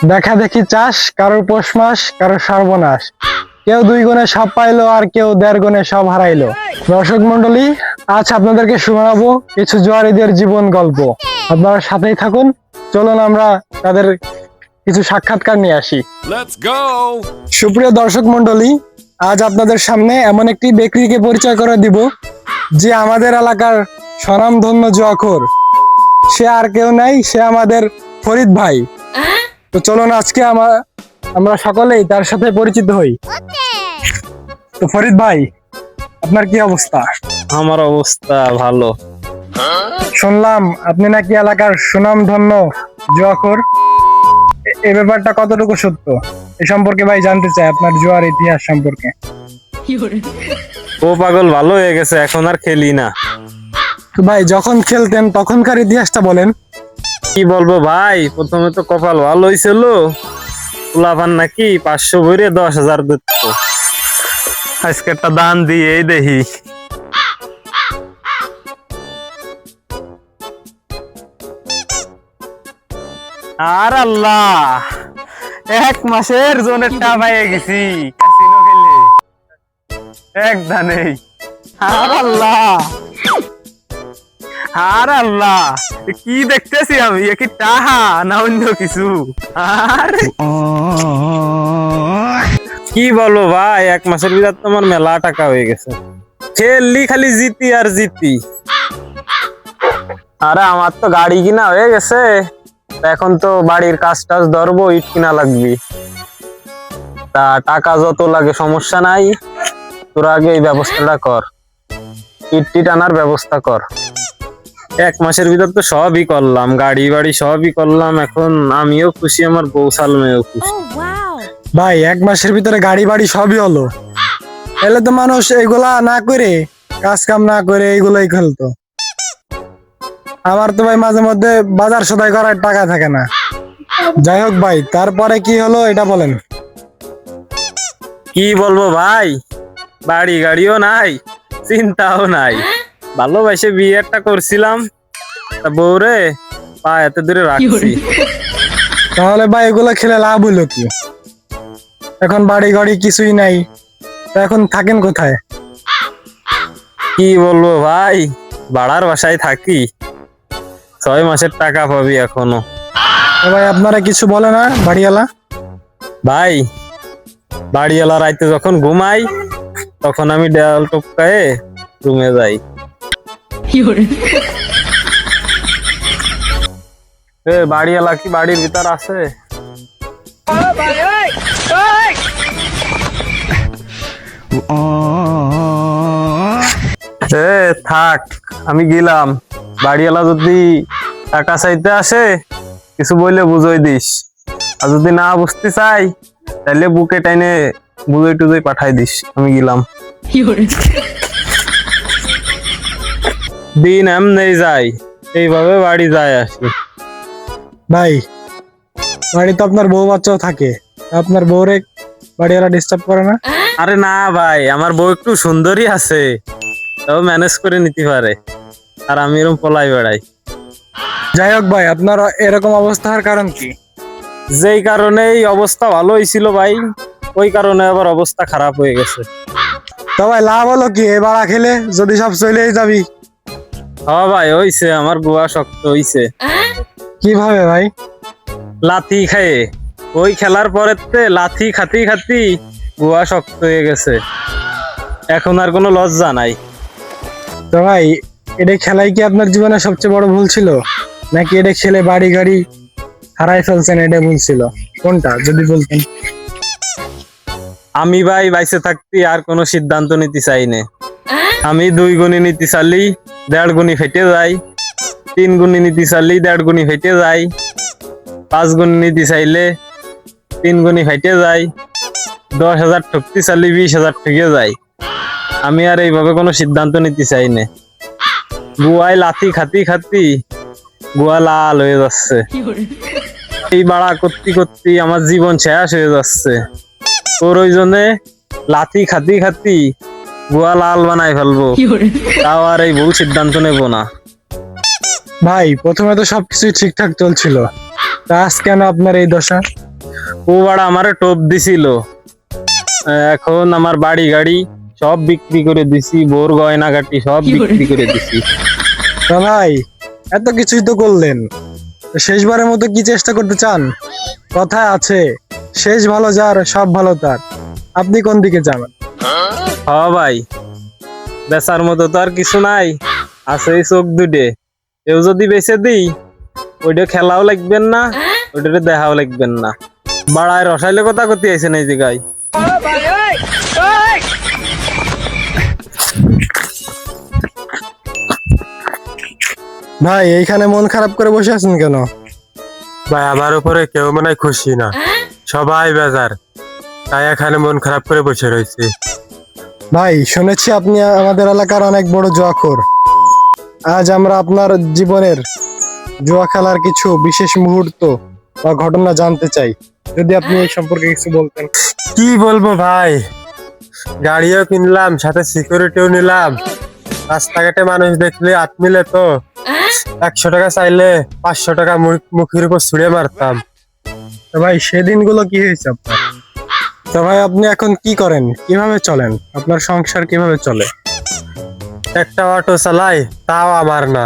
দেখা দেখি চাষ, কারোর পৌষ মাস, কারোর সর্বনাশ। কেউ 2 গুণে সব পাইলো আর কেউ 1.5 গুণে সব হারাইলো। দর্শক মন্ডলী, আজ আপনাদেরকে শোনাবো কিছু জুয়ারিদের জীবন গল্প। আপনারা সাথেই থাকুন। চলুন আমরা তাদের কিছু সাক্ষাৎকার নিয়ে আসি। Let's go! সুপ্রিয় দর্শক মন্ডলী, আজ আপনাদের সামনে এমন একটি ব্যক্তিকে পরিচয় করে দিব যে আমাদের এলাকার স্বনামধন্য জুয়াখোর। সে আর কেউ নাই, সে আমাদের ফরিদ ভাই। তো চলুন আজকে আমরা সকলেই তার সাথে পরিচিত হই। তো ফরিদ ভাই, আপনার কি অবস্থা? আমার অবস্থা ভালো। শুনলাম আপনি নাকি এলাকার সুনামধন্য জুয়াখোর। এই ব্যাপারটা কতটুকু সত্য? এ সম্পর্কে ভাই জানতে চাই, আপনার জুয়ার ইতিহাস সম্পর্কে। ও পাগল ভালো হয়ে গেছে, এখন আর খেলি না। তো ভাই, যখন খেলতেন তখনকার ইতিহাসটা বলেন। কি বলবো ভাই, প্রথমে তো কপাল ভালো হয়েছিল, পোলাপান নাকি 500 ভরে 10,000 দিত। আজকে একটা দান দিয়ে এই দেখি। আর আল্লাহ, 1 মাসের জোনের টা পাইয়ে গেছি ক্যাসিনো খেলে, এক দানেই। আর আল্লাহ, আর আল্লাহ, কি দেখতেছি আমি? কি টাহা না অন্য কিছু? আর কি বলবো ভাই, 1 মাসের ভিতর তোমার মেলা টাকা হয়ে গেছে। খেললি খালি জিতি আর জিতি। আরে আমার তো গাড়ি কিনা হয়ে গেছে, এখন তো বাড়ির কাজ টাজ ধরবো, ইট কিনা লাগবে। তা টাকা যত লাগে সমস্যা নাই, তোরা আগে এই ব্যবস্থাটা কর, ইট টিট আনার ব্যবস্থা কর। 1 মাসের ভিতর তো সবই করলাম, গাড়ি বাড়ি সবই করলাম। এখন আমিও খুশি, আমার বউ সালমেও খুশি। ভাই, 1 মাসের ভিতরে গাড়ি বাড়ি সবই হলো, তাহলে তো মানুষ এগুলা না করে, কাজ কাম না করে এইগুলাই খেলতো। আমার তো ভাই মাঝে মধ্যে বাজার সদাই করার টাকা থাকে না। যাই হোক ভাই, তারপরে কি হলো এটা বলেন। কি বলবো ভাই, বাড়ি গাড়িও নাই, চিন্তাও নাই। ভালোবাসে বিয়ে একটা করছিলাম, তা বউরে পা এত দূরে রাখছি। তাহলে ভাই এগুলো খেলে লাভ হলো কি? এখন বাড়ি গাড়ি কিছুই নাই, তা এখন থাকেন কোথায়? কি বলবো ভাই, ভাড়ার বাসায় থাকি, 6 মাসের টাকা পাবি এখনো। তো ভাই আপনারা কিছু বলে না বাড়িওয়ালা? ভাই, বাড়িওয়ালা রাইতে যখন ঘুমাই তখন আমি দেয়াল টপকায়ে রুমে যাই। বাড়িওয়ালা কি বাড়ির ভিতর আছে? থাক, আমি গেলাম। বাড়িওয়ালা যদি টাকা চাইতে আসে কিছু বললে বুঝই দিস, আর যদি না বুঝতে চাই তাহলে বুকে টাইনে বুঝই টুজই পাঠাই দিস। আমি গেলাম। দিন এমনি যাই, এইভাবে বাড়ি যায় আসি। ভাই, বাড়ি তো আপনার বউ বাচ্চাও থাকে, আপনার বউরে বাড়িওয়ালা ডিস্টার্ব করে না? আরে না ভাই, আমার বউ একটু সুন্দরী আছে, তাও ম্যানেজ করে নিতে পারে, আর আমি এরকম পলাই বেড়াই। যাই হোক ভাই, আপনার এরকম অবস্থার কারণ কি? যেই কারণে এই অবস্থা ভালো হয়েছিল ভাই, ওই কারণে আবার অবস্থা খারাপ হয়ে গেছে। তো ভাই লাভ হলো কি এই বাড়া খেলে, যদি সব চলেই যাবি? হ্যাঁ ভাই, হইছে, আমার গুয়া শক্ত হইছে। কিভাবে ভাই? লাথি খায়ে, ওই খেলার পরেতে লাথি খাতি খাতি গুয়া শক্ত হয়ে গেছে, এখন আর কোনো লজ্জা নাই। তো ভাই, এটা খেলাই কি আপনার জীবনের সবচেয়ে বড় ভুল ছিল, নাকি এটা খেলে বাড়ি গাড়ি হারাই ফেলছেন এটা ভুল ছিল? কোনটা যদি বলতেন। আমি ভাই বাইসে থাকতে আর কোনো সিদ্ধান্ত নিতে চাই না। আমি 2 গুণি নিতে চাইলেই 1.5 গুণি ফেটে যাই, 3 গুণি নিতে চাইলেই 1.5 গুণি ফেটে যাই, 5 গুণি নিতে চাইলে 3 গুণি ফেটে যাই, 10,000 ঠকতে চাইলে 20,000 ঠকে যায়। আমি আর এইভাবে কোনো সিদ্ধান্ত নিতে চাই না। গুয়ায় লাথি খাতি খাতি গুয়া লাল হয়ে যাচ্ছে, এই বাড়া করতে করতে আমার জীবন শেষ হয়ে যাচ্ছে। তোর ওই জন্যে লাথি খাতি খাতি গুয়া লাল বানাই ফেলবো, তাও আর এই ভুল সিদ্ধান্ত নেবো না। ভাই, প্রথমে তো সবকিছু ঠিকঠাক চলছিল, তা আজ কেন আপনার এই দশা? ও বাড়া আমারে টোপ দিছিল। এখন আমার বাড়ি গাড়ি সব বিক্রি করে দিছি, বোর গয়নাগাটি সব বিক্রি করে দিছি। তা ভাই এত কিছুই তো করলেন, শেষবারের মতো কি চেষ্টা করতে চান? কথায় আছে শেষ ভালো যার সব ভালো তার। আপনি কোন দিকে যাবেন? হ ভাই, বেচার মতো তো আর কিছু নাই, আছে এই চোখ দুটে। কেউ যদি বেচে দিই, ওইটা খেলাও লাগবেন না, ওইটা দেখাও লাগবেন না। বাড়ায় রসাইলে কথা করতে আইসেন এই জায়গায়। ভাই এইখানে মন খারাপ করে বসে আছেন কেন? ভাই আমার উপরে কেউ মনে হয় খুশি না, সবাই বেজার, তাই এখানে মন খারাপ করে বসে রয়েছে। ভাই শুনেছি আপনি আমাদের এলাকার অনেক বড় জুয়াখোর। আজ আমরা আপনার জীবনের জুয়া খেলার কিছু বিশেষ মুহূর্ত বা ঘটনা জানতে চাই, যদি আপনি এই সম্পর্কে কিছু বলতেন। কি বলবো ভাই, গাড়িও কিনলাম, সাথে সিকিউরিটিও নিলাম। রাস্তাঘাটে মানুষ দেখলে হাত মিলে তো 100 টাকা চাইলে 500 টাকা মুখের উপর ছুঁড়ে মারতাম। তো ভাই সেদিনগুলো কি হয়েছে আপনার? তো ভাই আপনি এখন কি করেন, কিভাবে চলেন, আপনার সংসার কিভাবে চলে? একটা অটো চালাই, তাও আমার না,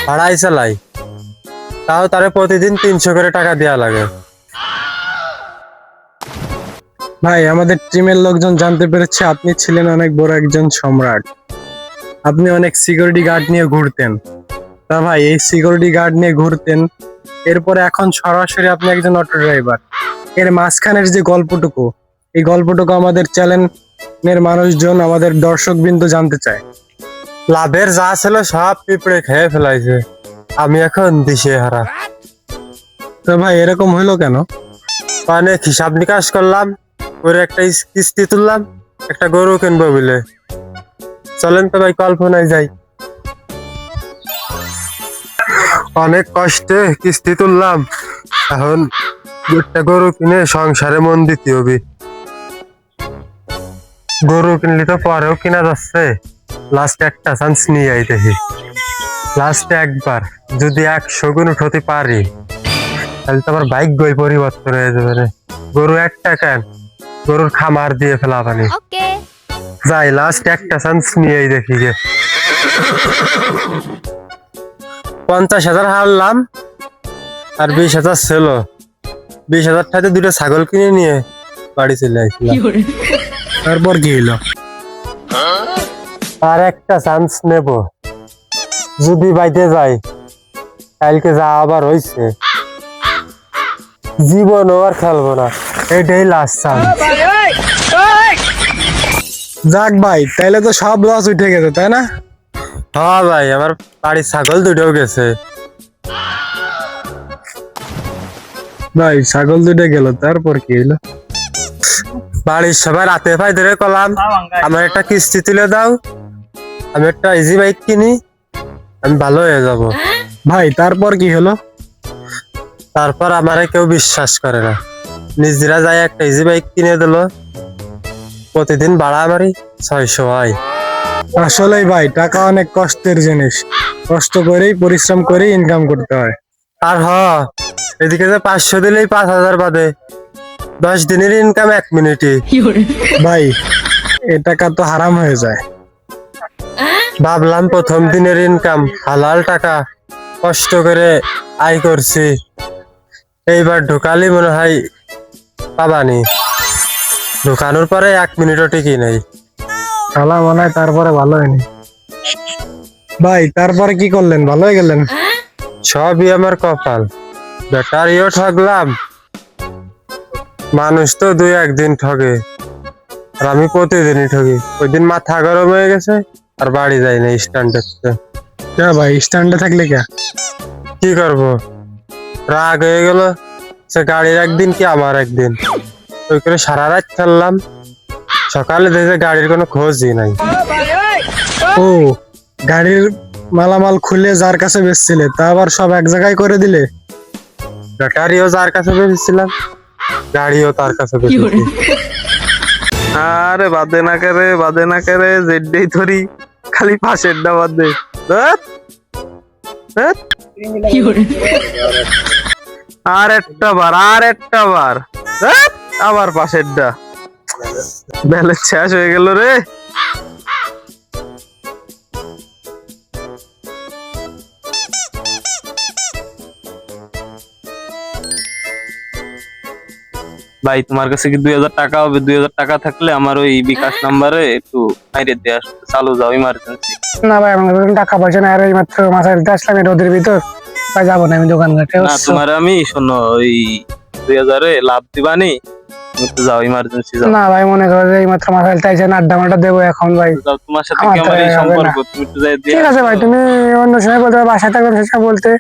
ভাড়াই চালাই, তাও তারে প্রতিদিন 300 করে টাকা দেওয়া লাগে। ভাই আমাদের টিমের লোকজন জানতে পেরেছে আপনি ছিলেন অনেক বড় একজন সম্রাট। আপনি অনেক সিকিউরিটি গার্ড নিয়ে ঘুরতেন। তা ভাই এই সিকিউরিটি গার্ড নিয়ে ঘুরতেন, এরপরে এখন সরাসরি আপনি একজন অটো ড্রাইভার। এর মাঝখানের যে গল্পটুকু, এই গল্পটুকু আমাদের চ্যানেলের মানুষজন, আমাদের দর্শকবৃন্দ জানতে চায়। লাভের যা ছিল সব পিঁপড়ে খেয়ে ফেলাইছে, আমি এখন দিশেহারা। তো ভাই এরকম হইলো কেন? অনেক হিসাব নিকাশ করলাম, করে একটা কিস্তি তুললাম, একটা গরু কিনবো বলে। চলেন তো ভাই কল্পনায় যাই। অনেক কষ্টে কিস্তি তুললাম, এখন একটা গরু কিনে সংসারে মন দিতে হবে। গরু কিনলে তো পরেও কিনা যাচ্ছে, লাস্ট একটা চান্স নিয়ে যাই দেখি। লাস্টে একবার যদি 100 গুণ উঠতে পারি, তাহলে তো আমার ভাগ্যই পরিবর্তন হয়ে যাবে রে। গরু একটা কেন, গরুর খামার দিয়ে ফেলা পানি। যাই লাস্ট একটা চান্স নিয়েই দেখি গে। 50,000 হারলাম, আর 20,000 ছিল। 20,000 টাকাতে দুটো ছাগল কিনে নিয়ে বাড়ি চলে আসলাম। তারপর কি হইলো? আর একটা চান্স নেব, যদি বাইতে যাই, কালকে যা আবার হয়েছে, জীবনও আর খেলবো না, এটাই লাস্ট চান্স। যাক ভাই, তাইলে তো সব লস উঠে গেছে, তাই না? হ্যাঁ ভাই, আমার বাড়ির ছাগল দুটোও গেছে। ভাই ছাগল দুটো গেল, তারপর কি হইলো? বাড়ির সবাই রাতে ভাই ধরে কলাম, আমার একটা কিস্তি তুলে দাও, আমি একটা ইজি বাইক কিনি, আমি ভালো হয়ে যাব। ভাই তারপর কি হলো? তারপর আমারে কেউ বিশ্বাস করে না, নিজেরা যায় একটা ইজি বাইক কিনে দিল। প্রতিদিন ভাড়া আমারই 600 হয়। আসলেই ভাই টাকা অনেক কষ্টের জিনিস, কষ্ট করেই পরিশ্রম করেই ইনকাম করতে হয়। আর এদিকে যে 500 দিলেই 5,000 বাদে, 10 দিনের ইনকাম 1 মিনিটে। ভাই এ টাকা তো হারাম হয়ে যায়। ভাবলাম প্রথম দিনের ইনকাম হালাল টাকা, কষ্ট করে আয় করছি, এইবার ঢুকালি মনে হয় পাবানি। ঢুকানোর পরে 1 মিনিটও টিকি নেই। শালা মনে হয় তারপরে ভালো হয়নি। ভাই তারপরে কি করলেন, ভালো হয়ে গেলেন? সবই আমার কপাল, ব্যাটারিও ঠগলাম। মানুষ তো 2-1 দিন ঠগে, আর আমি প্রতিদিনই ঠগি। ওই দিন মাথা গরম হয়ে গেছে, আর বাড়ি যাই না স্ট্যান্ডে। কে ভাই স্ট্যান্ডে থাকলে কে? কি করব, রাগ হয়ে গেল, সে গাড়ির একদিন কি আমার একদিন। ওই করে সারা রাত খেললাম, সকালে দেখে গাড়ির কোনো খোঁজই নাই। ও গাড়ির মালামাল খুলে যার কাছে বেচছিলে, তা আবার সব এক জায়গায় করে দিলে? ব্যাটারিও যার কাছে বেচেছিলাম, গাড়িও তার কাছে বেচেছি। আরে বাদে না করে, বাদে না করে, যেডেই ধরি খালি পাশের ডা বাদে। ধ্যাৎ, ধ্যাৎ। আর একটা বার আবার পাশেরটা ব্যালেন্স শেষ হয়ে গেল রে। ভাই তোমার কাছে কি 2000 টাকা হবে? 2000 টাকা থাকলে আমার ওই বিকাশ নাম্বারে একটু মাইরে দিয়ে আসো, চালু যাও ইমার্জেন্সি। না ভাই, আমার কাছে টাকা পয়সা নাই, আর এই মাত্র মাথা ফেলতে আসলাম এই রোদের ভিতর। ভাই যাবো না আমি দোকান ঘাটে। না তোমার আমি শোনো ওই 2000 লাভ দিবানি, তুমি একটু যাও ইমার্জেন্সি যাও। না ভাই, মনে করো যে এই মাত্র মাথা ফেলতে আইছেন, আড্ডা মাড্ডা দেবো এখন ভাই। যাও, তোমার সাথে আমার কি আমার তো এই হবে সম্পর্ক, না। তুমি একটু যাই দিয়ে ঠিক আছে ভাই, তুমি অন্য সময় বলতে পারো, বাসায় থাকবেন সে বলতে,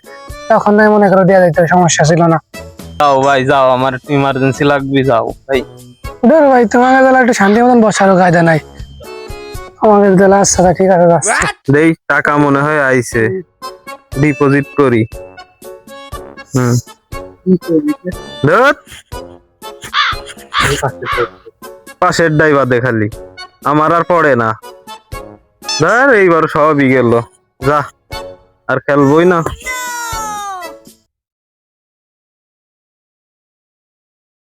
তখন নয় মনে করো দেওয়া যাইতে, সমস্যা ছিল না। যাও ভাই যাও, আমার একটু ইমার্জেন্সি লাগবে, যাও ভাই। ধর ভাই, তোমাকে দিলে একটু শান্তি মতন বসারও কায়দা নাই। আমাকে দিলে আচ্ছা ঠিক আছে যাচ্ছে। দেই টাকা মনে হয় আইছে, ডিপোজিট করি। ধুর, পাশের ডাইবা দেখালি আমার আর পড়ে না। ধর এইবার সবই গেল, যা আর খেলবই না।